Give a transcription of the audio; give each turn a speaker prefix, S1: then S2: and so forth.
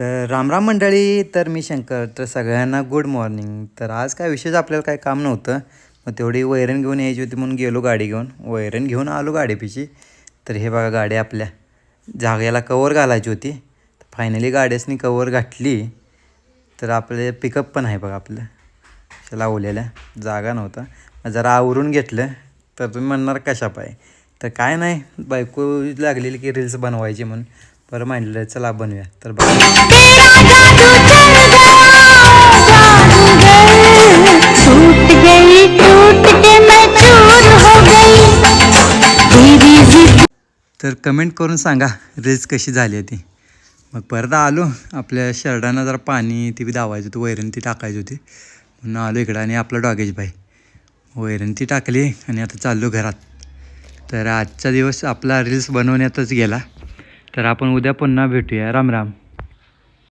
S1: तर रामराम मंडळी. तर मी शंकर. तर सगळ्यांना गुड मॉर्निंग. तर आज काय विशेष आपल्याला काय काम नव्हतं. मग तेवढी वैरण घेऊन यायची होती म्हणून गेलो गाडी घेऊन. वैरण घेऊन आलो गाडीपिशी. तर हे बघा गाडी आपल्या जागेला कवर घालायची होती. फायनली गाड्यासनी कवर घातली. तर आपले पिकअप पण आहे बघा आपलं लावलेल्या. जागा नव्हता जरा आवरून घेतलं. तर तुम्ही म्हणणार कशा पाय. तर काय नाही, बायको लागलेली की रील्स बनवायची म्हणून बरं मांडलं चला बनवूया. तर तर कमेंट करून सांगा रील्स कशी झाली आहे ती. मग परत आलो आपल्या शर्टानं जरा पाणी ती बी दावायचं होतं, वैरण ती टाकायची होती म्हणून आलो इकडं. आणि आपला डॉगेश भाई वैरण ती टाकली आणि आता चाललो घरात. तर आजचा दिवस आपला रील्स बनवण्यातच गेला. तर आपण उद्या पुन्हा भेटूया. राम राम.